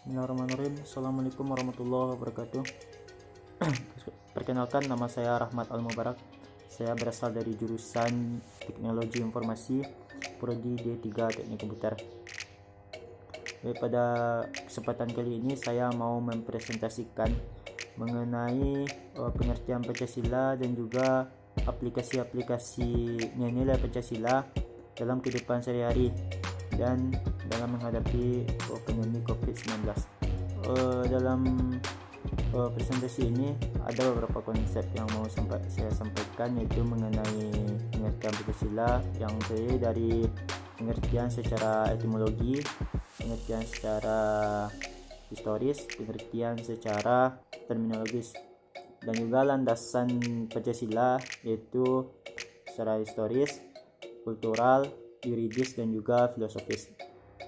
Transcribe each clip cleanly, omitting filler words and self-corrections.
Bismillahirrahmanirrahim. Assalamualaikum warahmatullahi wabarakatuh. Perkenalkan, nama saya Rahmat Al-Mubarak. Saya berasal dari jurusan Teknologi Informasi, Prodi D3 Teknik Komputer. Pada kesempatan kali ini saya mau mempresentasikan mengenai pengertian Pancasila dan juga aplikasi-aplikasi nilai Pancasila dalam kehidupan sehari-hari dan dalam menghadapi pandemi COVID-19. Dalam presentasi ini ada beberapa konsep yang mau saya sampaikan, yaitu mengenai pengertian Pancasila yang terdiri dari pengertian secara etimologi, pengertian secara historis, pengertian secara terminologis, dan juga landasan Pancasila yaitu secara historis, kultural, yuridis, dan juga filosofis,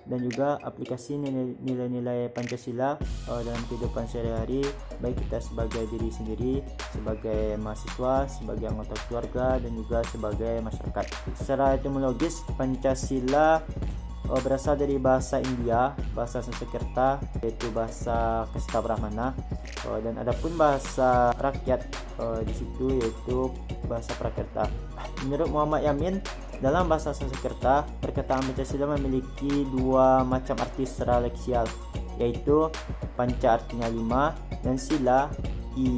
dan juga aplikasi nilai-nilai Pancasila dalam kehidupan sehari-hari, baik kita sebagai diri sendiri, sebagai mahasiswa, sebagai anggota keluarga, dan juga sebagai masyarakat. Secara etimologis, Pancasila berasal dari bahasa India, bahasa Sanskerta, yaitu bahasa Kasta Brahmana, dan adapun bahasa rakyat di situ yaitu bahasa Prakreta. Menurut Muhammad Yamin, dalam bahasa Sanskerta, perkataan Pancasila memiliki dua macam arti secara leksial, yaitu panca artinya 5 dan sila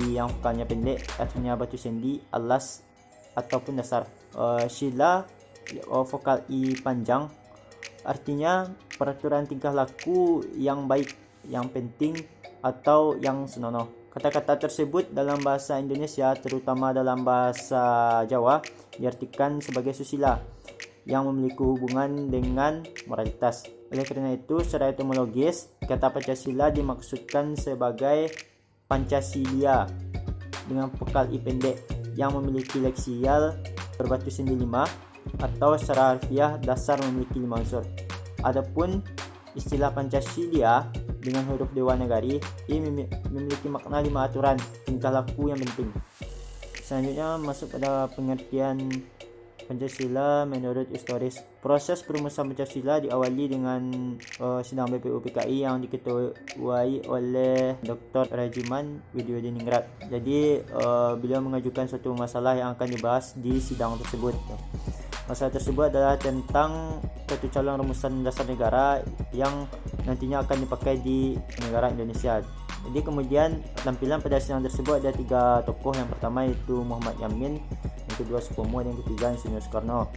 yang vokalnya pendek artinya batu sendi, alas ataupun dasar. Sila vokal i panjang artinya peraturan tingkah laku yang baik, yang penting, atau yang senonoh. Kata-kata tersebut dalam bahasa Indonesia, terutama dalam bahasa Jawa, diartikan sebagai susila yang memiliki hubungan dengan moralitas. Oleh karena itu, secara etimologis, kata Pancasila dimaksudkan sebagai Pancasilia dengan vokal i pendek yang memiliki leksial berbatu sendi 5, atau secara harfiah dasar memiliki 5 unsur. Adapun istilah Pancasilia dengan huruf Dewanagari ini memiliki makna 5 aturan tingkah laku yang penting. Selanjutnya masuk pada pengertian Pancasila menurut historis. Proses perumusan Pancasila diawali dengan sidang BPU PKI yang diketuai oleh Dr. Rajiman Widyodiningrat. Jadi beliau mengajukan suatu masalah yang akan dibahas di sidang tersebut. Masalah tersebut adalah tentang suatu calon rumusan dasar negara yang nantinya akan dipakai di negara Indonesia. Jadi kemudian tampilan pada sidang tersebut ada 3 tokoh. Yang pertama yaitu Muhammad Yamin, yang kedua Supomo, dan yang ketiga Insinyur Soekarno.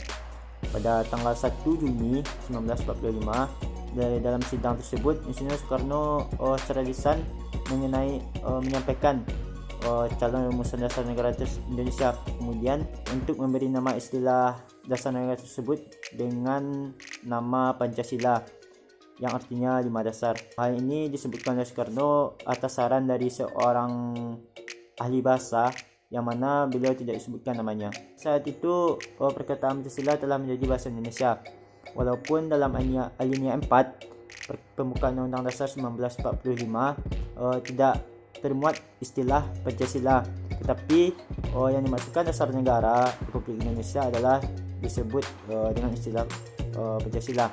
Pada tanggal 1 Juni 1945, dari dalam sidang tersebut Insinyur Soekarno secara lisan menyampaikan calon rumusan dasar negara Indonesia. Kemudian untuk memberi nama istilah dasar negara tersebut dengan nama Pancasila yang artinya 5 dasar. Hal ini disebutkan oleh Soekarno atas saran dari seorang ahli bahasa yang mana beliau tidak disebutkan namanya. Saat itu perkataan Pancasila telah menjadi bahasa Indonesia, walaupun dalam alinea 4 pembukaan Undang-Undang Dasar 1945 tidak termuat istilah Pancasila, tetapi yang dimaksudkan dasar negara Republik Indonesia adalah disebut dengan istilah Pancasila.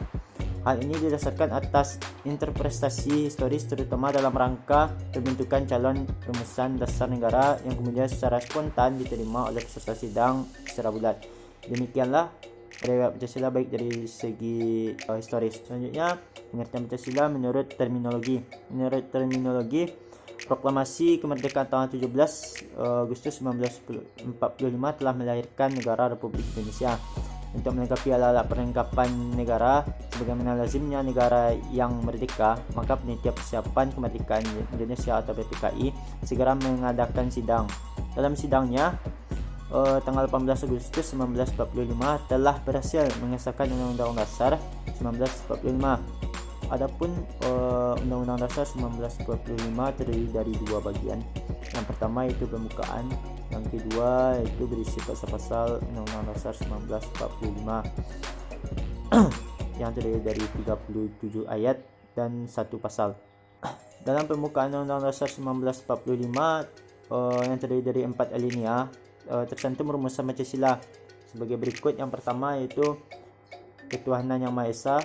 Hal ini didasarkan atas interpretasi historis, terutama dalam rangka pembentukan calon rumusan dasar negara yang kemudian secara spontan diterima oleh peserta sidang secara bulat. Demikianlah periwayat Pancasila baik dari segi historis. Selanjutnya, pengertian Pancasila menurut terminologi. Menurut terminologi, Proklamasi Kemerdekaan tanggal 17 Agustus 1945 telah melahirkan negara Republik Indonesia. Untuk melengkapi alat-alat perlengkapan negara sebagaimana lazimnya negara yang merdeka, maka Panitia Persiapan Kemerdekaan Indonesia atau PPKI segera mengadakan sidang. Dalam sidangnya, tanggal 18 Agustus 1945 telah berhasil mengesahkan Undang-Undang Dasar 1945. Adapun Undang-Undang Dasar 1945 terdiri dari 2 bagian. Yang pertama yaitu pembukaan, yang kedua yaitu berisi pasal-pasal Undang-Undang Dasar 1945 yang terdiri dari 37 ayat dan 1 pasal. Dalam pembukaan Undang-Undang Dasar 1945 yang terdiri dari 4 alinea, tercantum rumusan Pancasila sebagai berikut. Yang pertama yaitu ketuhanan yang Maha Esa,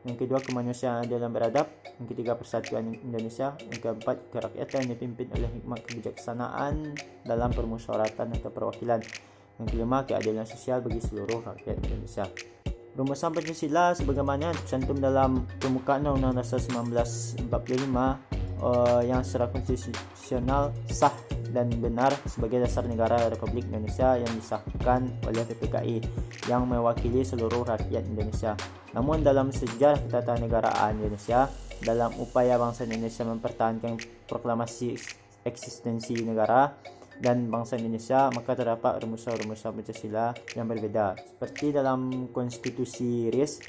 yang kedua kemanusiaan adil dan beradab, yang ketiga persatuan Indonesia, yang keempat kerakyatan yang dipimpin oleh hikmat kebijaksanaan dalam permusyawaratan atau perwakilan, yang kelima keadilan sosial bagi seluruh rakyat Indonesia. Rumusan Pancasila sebagaimana tercantum dalam Pembukaan Undang-Undang Dasar 1945 yang secara konstitusional sah dan benar sebagai dasar negara Republik Indonesia yang disahkan oleh PPKI yang mewakili seluruh rakyat Indonesia. Namun dalam sejarah ketatanegaraan Indonesia, dalam upaya bangsa Indonesia mempertahankan proklamasi eksistensi negara dan bangsa Indonesia, maka terdapat rumusan-rumusan Pancasila yang berbeda. Seperti dalam Konstitusi RIS,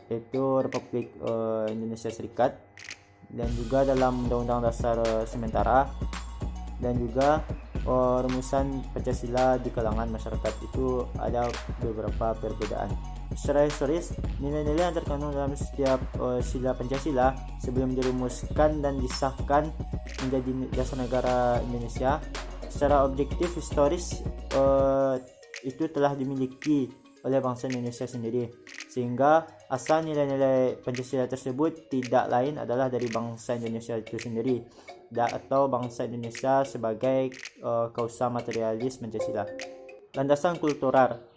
yaitu Republik Indonesia Serikat, dan juga dalam Undang-Undang Dasar sementara, dan juga rumusan Pancasila di kalangan masyarakat itu ada beberapa perbedaan. Secara historis, nilai-nilai yang terkandung dalam setiap sila Pancasila sebelum dirumuskan dan disahkan menjadi dasar negara Indonesia secara objektif historis itu telah dimiliki oleh bangsa Indonesia sendiri, sehingga asal nilai-nilai Pancasila tersebut tidak lain adalah dari bangsa Indonesia itu sendiri atau bangsa Indonesia sebagai kausa materialis Pancasila. Landasan kultural.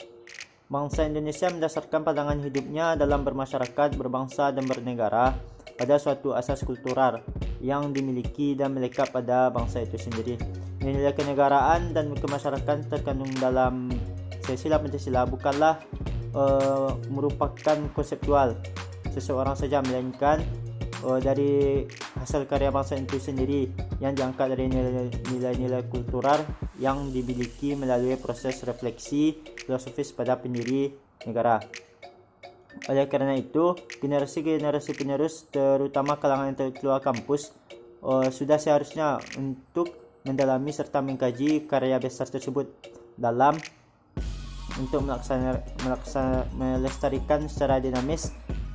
Bangsa Indonesia mendasarkan pandangan hidupnya dalam bermasyarakat, berbangsa dan bernegara pada suatu asas kultural yang dimiliki dan melekat pada bangsa itu sendiri. Nilai kenegaraan dan kemasyarakatan terkandung dalam sila Pancasila bukanlah merupakan konseptual seseorang saja, melainkan dari hasil karya bangsa itu sendiri yang diangkat dari nilai-nilai kultural yang dimiliki melalui proses refleksi filosofis pada pendiri negara. Oleh karena itu, generasi-generasi penerus, terutama kalangan intelektual kampus, sudah seharusnya untuk mendalami serta mengkaji karya besar tersebut untuk melestarikan secara dinamis,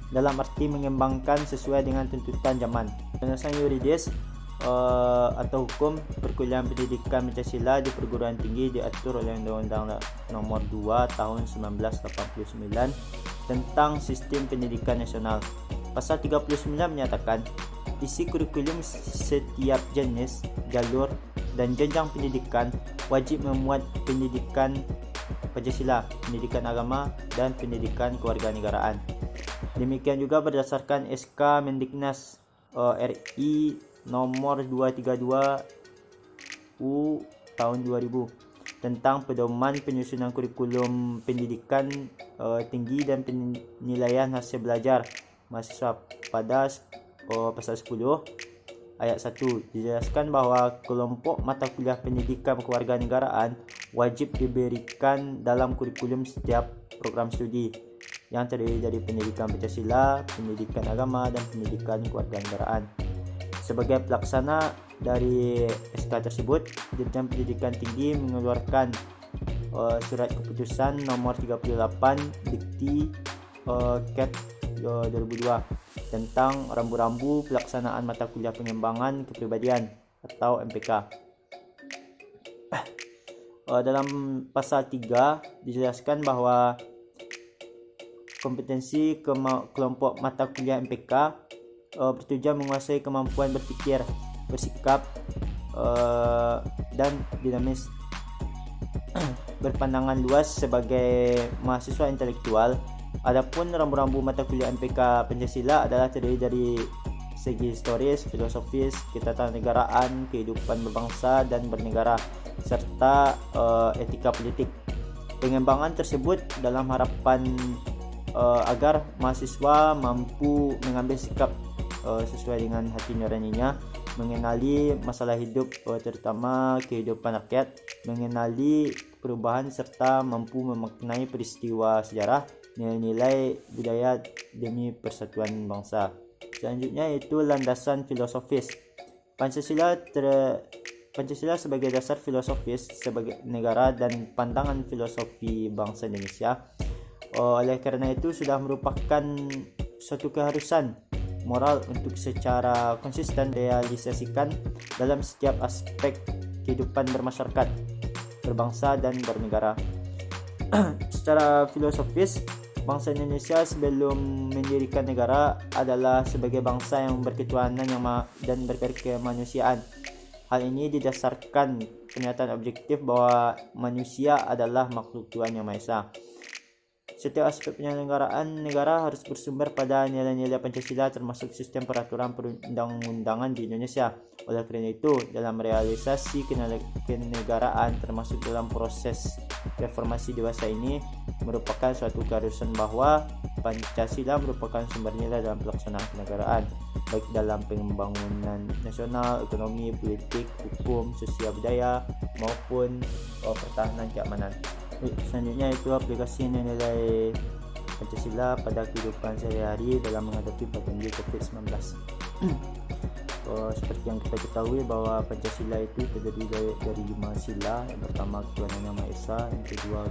dalam arti mengembangkan sesuai dengan tuntutan zaman. Landasan yuridis atau hukum perkuliahan pendidikan Pancasila di perguruan tinggi diatur oleh Undang-Undang Nomor 2 Tahun 1989 tentang Sistem Pendidikan Nasional. Pasal 39 menyatakan isi kurikulum setiap jenis, jalur, dan jenjang pendidikan wajib memuat pendidikan Pancasila, pendidikan agama, dan pendidikan kewarganegaraan. Demikian juga berdasarkan SK Mendiknas RI nomor 232 U tahun 2000 tentang pedoman penyusunan kurikulum pendidikan tinggi dan penilaian hasil belajar mahasiswa pada pasal 10 ayat 1 dijelaskan bahwa kelompok mata kuliah pendidikan kewarganegaraan wajib diberikan dalam kurikulum setiap program studi yang terdiri dari pendidikan Pancasila, pendidikan agama, dan pendidikan kewarganegaraan. Sebagai pelaksana dari SK tersebut, Dirjen Pendidikan Tinggi mengeluarkan surat keputusan nomor 38 Dikti Ket 2002 tentang rambu-rambu pelaksanaan mata kuliah pengembangan kepribadian atau MPK. Dalam pasal 3 dijelaskan bahwa kompetensi kelompok mata kuliah MPK bertujuan menguasai kemampuan berpikir, bersikap, dan dinamis, berpandangan luas sebagai mahasiswa intelektual. Adapun rambu-rambu mata kuliah MPK Pancasila adalah terdiri dari segi historis, filosofis, ketatanegaraan, kehidupan berbangsa dan bernegara, serta etika politik. Pengembangan tersebut dalam harapan agar mahasiswa mampu mengambil sikap sesuai dengan hati nuraninya, mengenali masalah hidup terutama kehidupan rakyat, mengenali perubahan serta mampu memaknai peristiwa sejarah, nilai-nilai budaya demi persatuan bangsa. Selanjutnya yaitu landasan filosofis. Pancasila sebagai dasar filosofis sebagai negara dan pandangan filosofi bangsa Indonesia. Oleh karena itu sudah merupakan suatu keharusan moral untuk secara konsisten realisasikan dalam setiap aspek kehidupan bermasyarakat, berbangsa dan bernegara. Secara filosofis, Bangsa Indonesia sebelum mendirikan negara adalah sebagai bangsa yang berketuhanan dan berkemanusiaan. Hal ini didasarkan pernyataan objektif bahwa manusia adalah makhluk Tuhan Yang Maha Esa. Setiap aspek penyelenggaraan negara harus bersumber pada nilai-nilai Pancasila, termasuk sistem peraturan perundang-undangan di Indonesia. Oleh karena itu, dalam realisasi kenegaraan termasuk dalam proses reformasi dewasa ini merupakan suatu keharusan bahwa Pancasila merupakan sumber nilai dalam pelaksanaan kenegaraan, baik dalam pembangunan nasional, ekonomi, politik, hukum, sosial budaya maupun pertahanan keamanan. Selanjutnya itu aplikasi nilai Pancasila pada kehidupan sehari-hari dalam menghadapi pandemi COVID-19. Seperti yang kita ketahui bahwa Pancasila itu terdiri dari 5 sila. Yang pertama ketuhanan Yang Maha Esa, yang kedua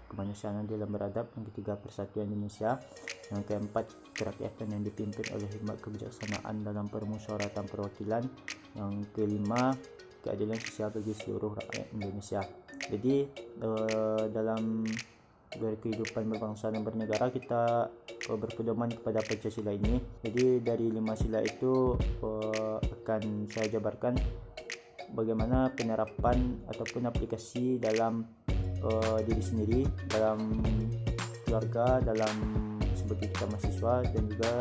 kemanusiaan dalam beradab, yang ketiga persatuan Indonesia, yang keempat kerakyatan yang dipimpin oleh hikmat kebijaksanaan dalam permusyawaratan perwakilan, yang kelima keadilan sosial bagi seluruh rakyat Indonesia. Jadi dalam berkehidupan berbangsa dan bernegara kita berpedoman kepada Pancasila ini. Jadi dari 5 sila itu akan saya jabarkan bagaimana penerapan ataupun aplikasi dalam diri sendiri, dalam keluarga, dalam sebagai kita mahasiswa, dan juga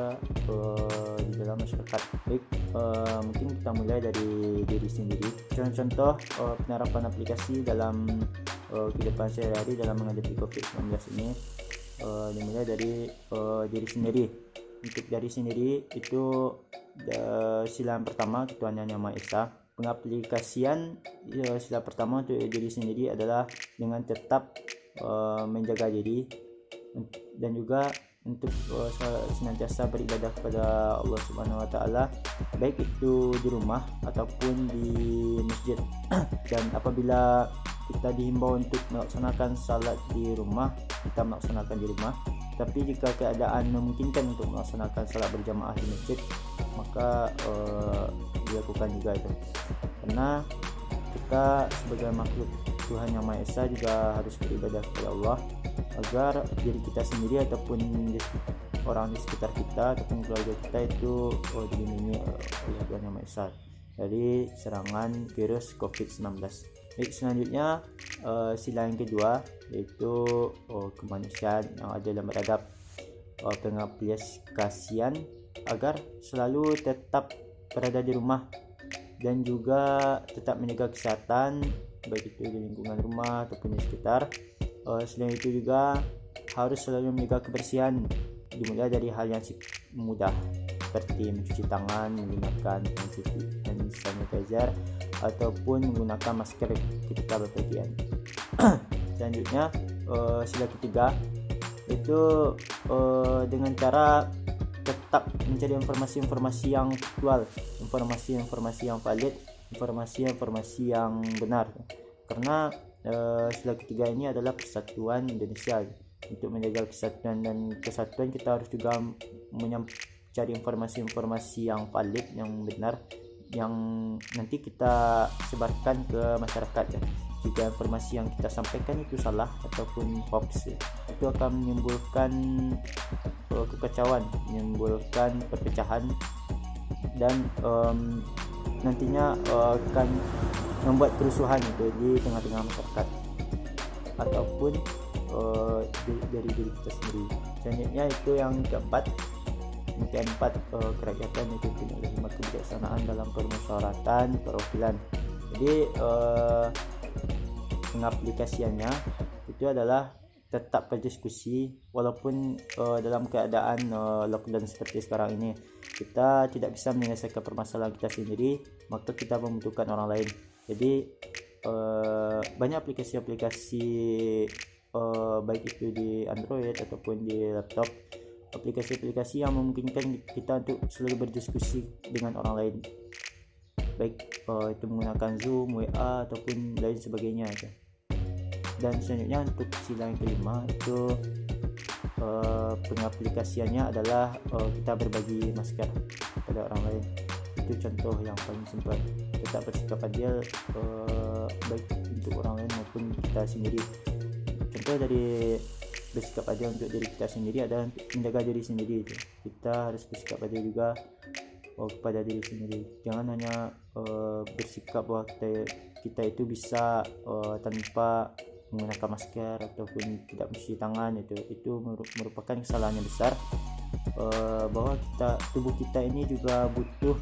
di dalam masyarakat. Baik, mungkin kita mulai dari diri sendiri. Contoh penerapan aplikasi dalam kehidupan sehari-hari dalam menghadapi COVID-19 ini dimulai dari diri sendiri. Untuk diri sendiri itu sila yang pertama ketuhanan Yang Maha Esa. Pengaplikasian sila pertama untuk diri sendiri adalah dengan tetap menjaga diri dan juga untuk senantiasa beribadah kepada Allah Subhanahu Wa Taala, baik itu di rumah ataupun di masjid. Dan apabila kita dihimbau untuk melaksanakan salat di rumah, kita melaksanakan di rumah. Tapi jika keadaan memungkinkan untuk melaksanakan salat berjamaah di masjid, maka dilakukan juga itu. Karena kita sebagai makhluk Tuhan Yang Maha Esa juga harus beribadah kepada Allah, agar diri kita sendiri ataupun orang di sekitar kita ataupun keluarga kita itu dilindungi oleh Tuhan Yang Maha Esa dari serangan virus COVID-19. Baik, selanjutnya sila yang kedua yaitu kemanusiaan yang adil dan beradab. Pengaplikasian agar selalu tetap berada di rumah dan juga tetap menjaga kesehatan, baik itu di lingkungan rumah ataupun di sekitar. Selain itu juga harus selalu menjaga kebersihan, dimulai dari hal yang mudah seperti mencuci tangan, menggunakan hand sanitizer ataupun menggunakan masker ketika berpergian. Selanjutnya sila ketiga itu dengan cara tetap mencari informasi-informasi yang aktual, informasi-informasi yang valid, informasi-informasi yang benar. Karena sila ketiga ini adalah persatuan Indonesia. Untuk menjaga kesatuan dan kesatuan kita harus juga mencari informasi-informasi yang valid, yang benar, yang nanti kita sebarkan ke masyarakat ya. Jika informasi yang kita sampaikan itu salah ataupun hoax, itu akan menimbulkan kekacauan, menimbulkan perpecahan, dan nantinya akan membuat kerusuhan itu di tengah-tengah masyarakat ataupun dari diri kita sendiri. Selanjutnya itu yang keempat kerakyatan yang dipimpin oleh hikmat kebijaksanaan dalam permusyawaratan perwakilan. Jadi pengaplikasiannya itu adalah tetap berdiskusi walaupun dalam keadaan lockdown seperti sekarang ini. Kita tidak bisa menyelesaikan permasalahan kita sendiri, maka kita membutuhkan orang lain. Jadi banyak aplikasi-aplikasi baik itu di Android ataupun di laptop, aplikasi-aplikasi yang memungkinkan kita untuk selalu berdiskusi dengan orang lain, baik itu menggunakan Zoom, WA ataupun lain sebagainya aja. Dan selanjutnya untuk sila yang kelima itu pengaplikasiannya adalah kita berbagi masker kepada orang lain. Itu contoh yang paling simpel. Tetap bersikap adil baik untuk orang lain maupun kita sendiri. Contoh dari bersikap adil untuk diri kita sendiri adalah untuk menjaga diri sendiri. Kita harus bersikap adil juga kepada diri sendiri. Jangan hanya bersikap bahwa kita itu bisa tanpa menggunakan masker ataupun tidak mencuci tangan. Itu merupakan kesalahan yang besar, bahwa tubuh kita ini juga butuh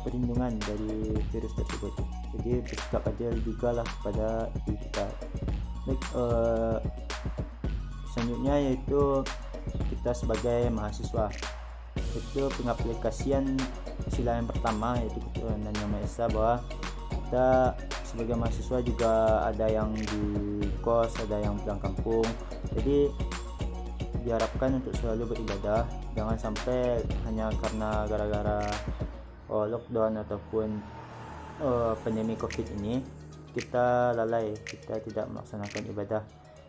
perlindungan dari virus tersebut. Jadi bersikap adil juga lah kepada diri kita. Baik, selanjutnya yaitu kita sebagai mahasiswa, itu pengaplikasian sila yang pertama yaitu ketuhanan yang Maha Esa, bahwa kita sebagai mahasiswa juga ada yang di kos, ada yang pulang kampung. Jadi diharapkan untuk selalu beribadah, jangan sampai hanya karena gara-gara lockdown ataupun pandemi COVID ini kita lalai, kita tidak melaksanakan ibadah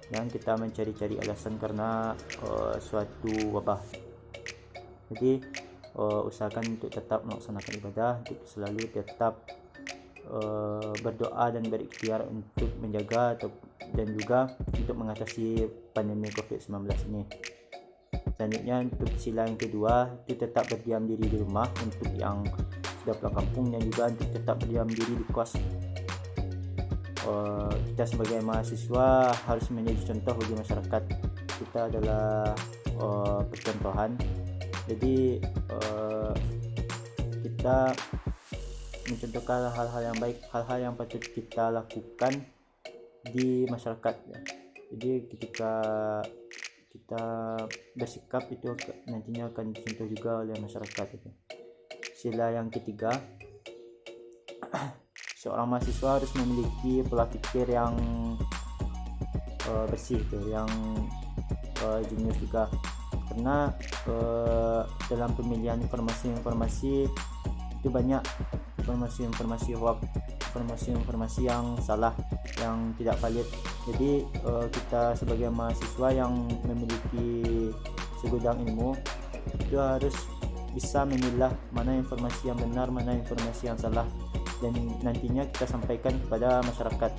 dan kita mencari-cari alasan karena suatu wabah. Jadi usahakan untuk tetap melaksanakan ibadah, untuk selalu tetap berdoa dan berikhtiar untuk menjaga dan juga untuk mengatasi pandemi COVID-19 ini. Selanjutnya untuk sila yang kedua itu tetap berdiam diri di rumah untuk yang sudah pulang kampung, dan juga untuk tetap berdiam diri di kos. Kita sebagai mahasiswa harus menjadi contoh bagi masyarakat. Kita adalah percontohan. Jadi kita mencontohkan hal-hal yang baik, hal-hal yang patut kita lakukan di masyarakat. Jadi ketika kita bersikap itu nantinya akan dicontoh juga oleh masyarakat. Sila yang ketiga, seorang mahasiswa harus memiliki pola pikir yang bersih, yang jenius juga, karena dalam pemilihan informasi itu banyak informasi hoax, informasi yang salah, yang tidak valid. Jadi kita sebagai mahasiswa yang memiliki segudang ilmu itu harus bisa memilah mana informasi yang benar, mana informasi yang salah, dan nantinya kita sampaikan kepada masyarakat,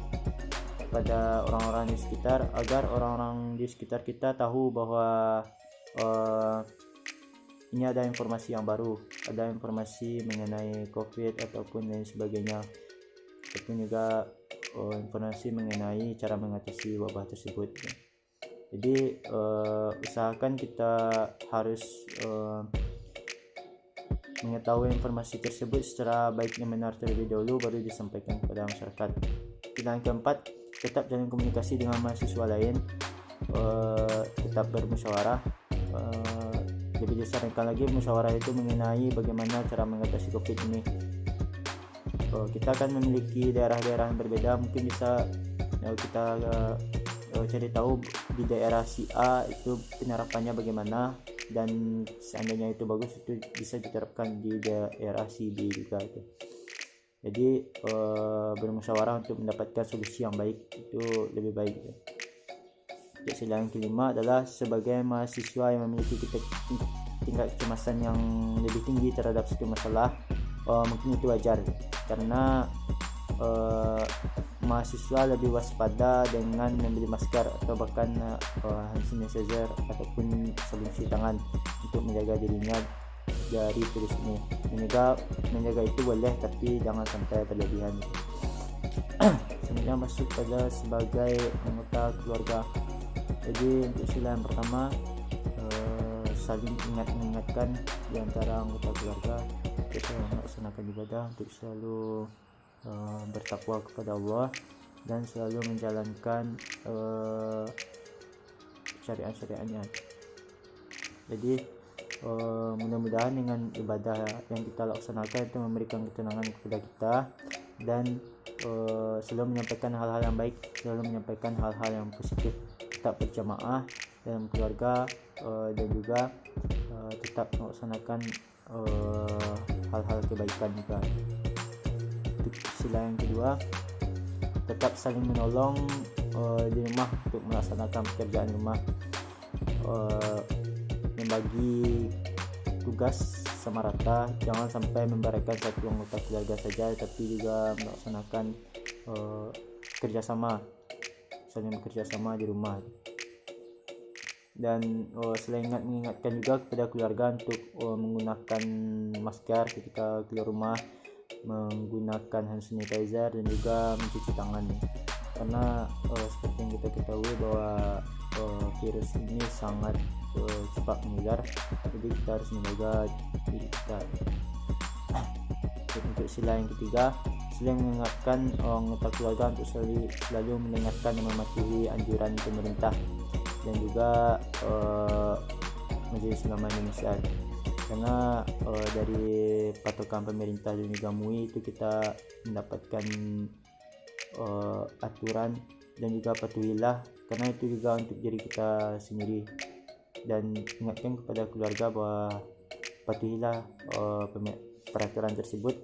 kepada orang-orang di sekitar, agar orang-orang di sekitar kita tahu bahwa ini ada informasi yang baru, ada informasi mengenai COVID ataupun lain sebagainya, ataupun juga informasi mengenai cara mengatasi wabah tersebut. Jadi usahakan kita harus mengetahui informasi tersebut secara baik dan benar terlebih dahulu, baru disampaikan kepada masyarakat. Dan keempat, tetap jalin komunikasi dengan mahasiswa lain, tetap bermusyawarah. Lebih disarankan lagi musyawarah itu mengenai bagaimana cara mengatasi COVID ini. Kita akan memiliki daerah-daerah yang berbeda, mungkin bisa kita cari tahu di daerah si A itu penerapannya bagaimana, dan seandainya itu bagus itu bisa diterapkan di daerah si B juga itu. Jadi bermusyawarah untuk mendapatkan solusi yang baik itu lebih baik. Sila yang kelima adalah sebagai mahasiswa yang memiliki tingkat kecemasan yang lebih tinggi terhadap suatu masalah, mungkin itu wajar, karena mahasiswa lebih waspada dengan membeli masker atau bahkan hand sanitizer ataupun sabun cuci tangan untuk menjaga dirinya dari virus ini. Menjaga itu boleh, tapi jangan sampai berlebihan. Selanjutnya masuk pada sebagai anggota keluarga. Jadi untuk sila yang pertama, saling mengingatkan di antara anggota keluarga kita melaksanakan ibadah untuk selalu bertakwa kepada Allah dan selalu menjalankan syariat-syariatnya. Jadi mudah-mudahan dengan ibadah yang kita laksanakan itu memberikan ketenangan kepada kita, dan selalu menyampaikan hal-hal yang baik, selalu menyampaikan hal-hal yang positif, tetap berjamaah dalam keluarga, dan juga tetap melaksanakan hal-hal kebaikan juga. Sila yang kedua, tetap saling menolong di rumah untuk melaksanakan pekerjaan rumah, membagi tugas sama rata, jangan sampai memberikan satu anggota keluarga saja, tapi juga melaksanakan kerjasama, saling bekerjasama di rumah. Dan selain mengingatkan juga kepada keluarga untuk menggunakan masker ketika keluar rumah, menggunakan hand sanitizer dan juga mencuci tangan nih. Karena seperti yang kita ketahui bahwa virus ini sangat cepat menular, jadi kita harus menjaga diri kita. Untuk sila yang ketiga, sila mengingatkan anggota keluarga untuk selalu mendengarkan dan mematuhi anjuran pemerintah dan juga Majelis Ulama Indonesia. Karena dari patokan pemerintah dan juga MUI itu kita mendapatkan aturan dan juga patuhilah, karena itu juga untuk diri kita sendiri. Dan ingatkan kepada keluarga bahwa patuhilah peraturan tersebut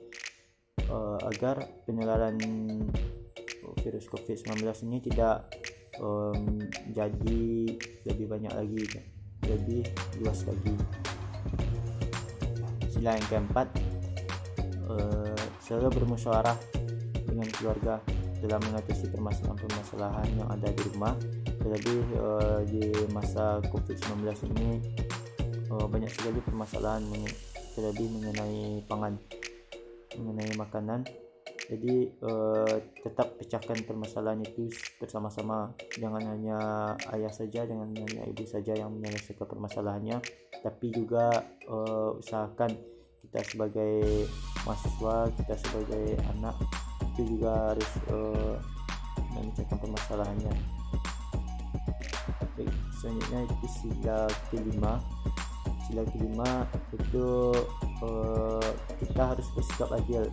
agar penularan virus COVID-19 ini tidak jadi lebih banyak lagi, lebih luas lagi. Sila yang keempat, selalu bermusyawarah dengan keluarga dalam mengatasi permasalahan-permasalahan yang ada di rumah. Terlebih di masa COVID-19 ini banyak sekali permasalahan terlebih mengenai pangan, mengenai makanan. Jadi tetap pecahkan permasalahan itu bersama-sama. Jangan hanya ayah saja, jangan hanya ibu saja yang menyelesaikan permasalahannya, tapi juga usahakan kita sebagai mahasiswa, kita sebagai anak itu juga harus memecahkan permasalahannya. Baik, selanjutnya itu sila kelima. Sila kelima itu kita harus bersikap adil.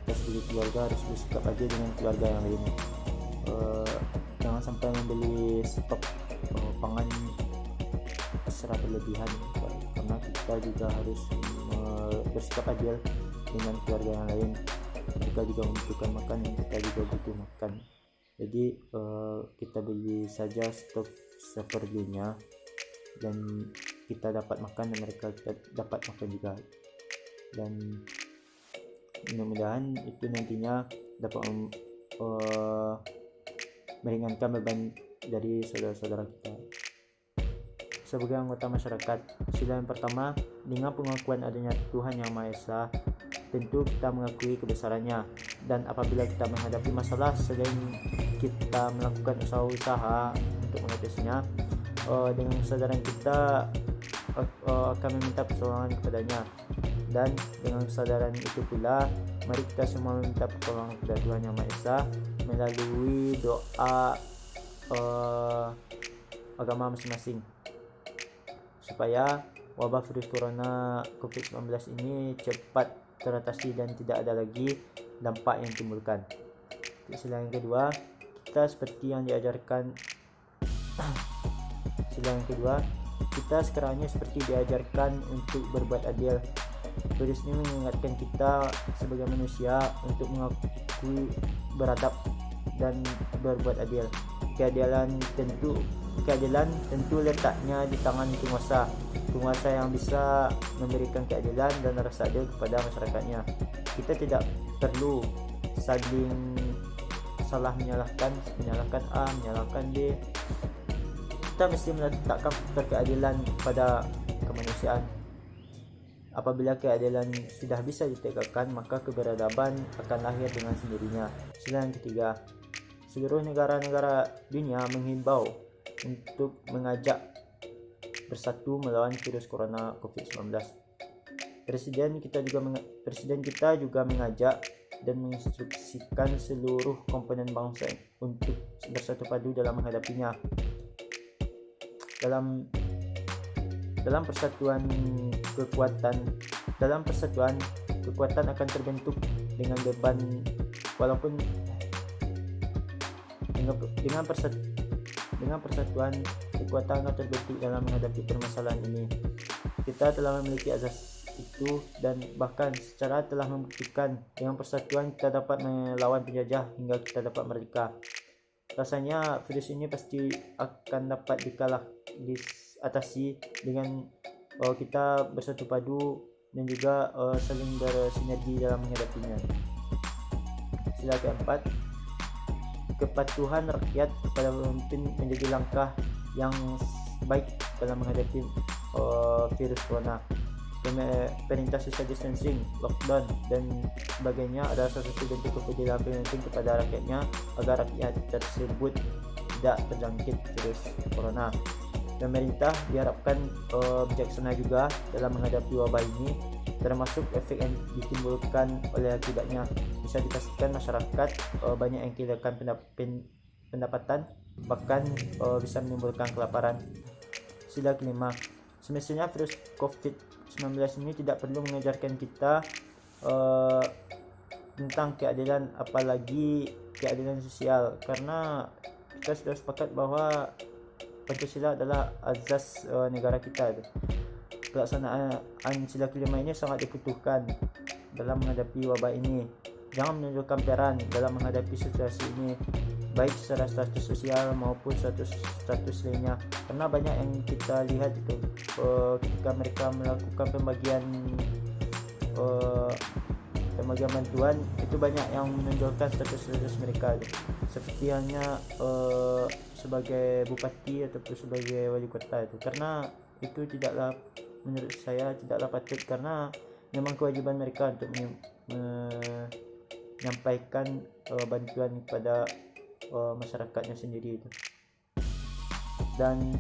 Kita sebagai keluarga harus bersikap adil dengan keluarga yang lain. Jangan sampai membeli stok pangan secara berlebihan, karena kita juga harus bersikap adil dengan keluarga yang lain. Mereka juga membutuhkan makan dan kita juga butuh makan. Jadi kita beli saja stok seperlunya dan kita dapat makan dan mereka dapat makan juga. Dan mudah-mudahan itu nantinya dapat meringankan beban dari saudara-saudara kita. Sebagai anggota masyarakat, sila yang pertama, dengan pengakuan adanya Tuhan Yang Maha Esa, tentu kita mengakui kebesarannya, dan apabila kita menghadapi masalah, selain kita melakukan usaha-usaha untuk mengatasinya, dengan kesadaran kita akan meminta pertolongan kepadanya. Dan dengan kesadaran itu pula, mari kita semua meminta pertolongan kepada Tuhan Yang Maha Esa melalui doa agama masing-masing, supaya wabah virus corona COVID-19 ini cepat teratasi dan tidak ada lagi dampak yang timbulkan. Sila yang kedua, kita seperti yang diajarkan sila yang kedua, kita sekarang seperti diajarkan untuk berbuat adil. Virus ini mengingatkan kita sebagai manusia untuk mengakui, beradab dan berbuat adil. Keadilan tentu letaknya di tangan penguasa yang bisa memberikan keadilan dan rasa adil kepada masyarakatnya. Kita tidak perlu saling salah menyalahkan A, menyalahkan B. Kita mesti meletakkan keadilan pada kemanusiaan. Apabila keadilan sudah bisa ditegakkan, maka keberadaban akan lahir dengan sendirinya. Sila yang ketiga, seluruh negara-negara dunia menghimbau untuk mengajak bersatu melawan virus corona COVID-19. Presiden kita juga mengajak dan menginstruksikan seluruh komponen bangsa untuk bersatu padu dalam menghadapinya. Dalam persatuan kekuatan akan terbentuk dengan beban, walaupun dengan persatuan kekuatan akan terbentuk dalam menghadapi permasalahan ini. Kita telah memiliki azas itu dan bahkan secara telah membuktikan dengan persatuan kita dapat melawan penjajah hingga kita dapat merdeka. Rasanya virus ini pasti akan dapat diatasi dengan kita bersatu padu dan juga saling bersinergi dalam menghadapinya. Sila keempat, kepatuhan rakyat kepada pemimpin menjadi langkah yang terbaik dalam menghadapi virus corona. Perintah social distancing, lockdown, dan sebagainya adalah salah satu bentuk kepedulian penting kepada rakyatnya agar rakyat tersebut tidak terjangkit virus corona. Pemerintah diharapkan bijaksana juga dalam menghadapi wabah ini, termasuk efek yang ditimbulkan oleh akibatnya. Bisa dipastikan masyarakat banyak yang kehilangan pendapatan, bahkan bisa menimbulkan kelaparan. Sila kelima, semestinya virus COVID-19 ini tidak perlu mengajarkan kita tentang keadilan, apalagi keadilan sosial, karena kita sudah sepakat bahwa Pancasila adalah azas negara kita. Pelaksanaan sila kelima ini sangat dibutuhkan dalam menghadapi wabah ini. Jangan menunjukkan peran dalam menghadapi situasi ini, baik secara status sosial maupun status lainnya, karena banyak yang kita lihat itu ketika mereka melakukan pembagian bantuan, itu banyak yang menunjukkan status mereka, seperti hanya sebagai bupati ataupun sebagai wali kota itu, karena itu tidaklah, menurut saya tidaklah patut, karena memang kewajiban mereka untuk menyampaikan bantuan kepada masyarakatnya sendiri itu. Dan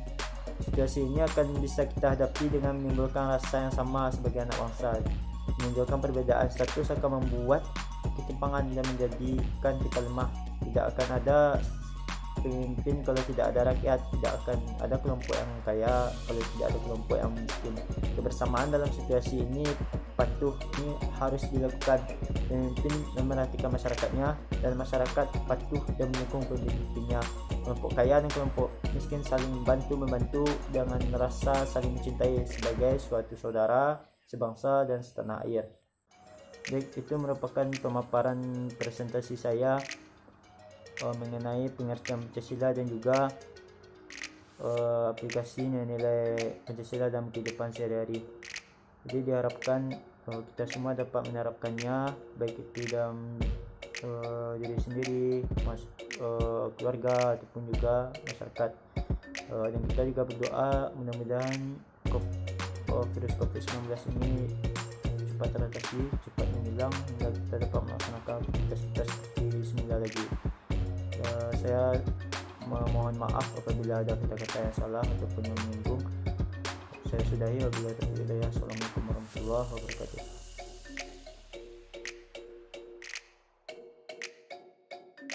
situasi ini akan bisa kita hadapi dengan menimbulkan rasa yang sama sebagai anak bangsa. Menunjukkan perbedaan status akan membuat ketimpangan dan menjadikan kita lemah. Tidak akan ada pemimpin kalau tidak ada rakyat, tidak akan ada kelompok yang kaya kalau tidak ada kelompok yang miskin. Kebersamaan dalam situasi ini ini harus dilakukan. Pemimpin memerhatikan masyarakatnya dan masyarakat patuh dan mendukung pemimpinnya. Kelompok kaya dan kelompok miskin saling membantu dengan merasa saling mencintai sebagai suatu saudara, sebangsa dan setanah air. Baik, itu merupakan pemaparan presentasi saya mengenai pengertian Pancasila dan juga aplikasi nilai Pancasila dalam kehidupan sehari-hari. Jadi diharapkan kita semua dapat menerapkannya, baik itu dalam diri sendiri, keluarga ataupun juga masyarakat. Dan kita juga berdoa mudah-mudahan virus COVID-19 ini cepat teratasi, cepat menghilang, hingga kita dapat melaksanakan aktivitas seperti semula lagi. Saya mohon maaf apabila ada kata-kata yang salah ataupun yang menyinggung. Saya sudahi, wabillahi taufiq wal hidayah. Assalamualaikum warahmatullahi wabarakatuh.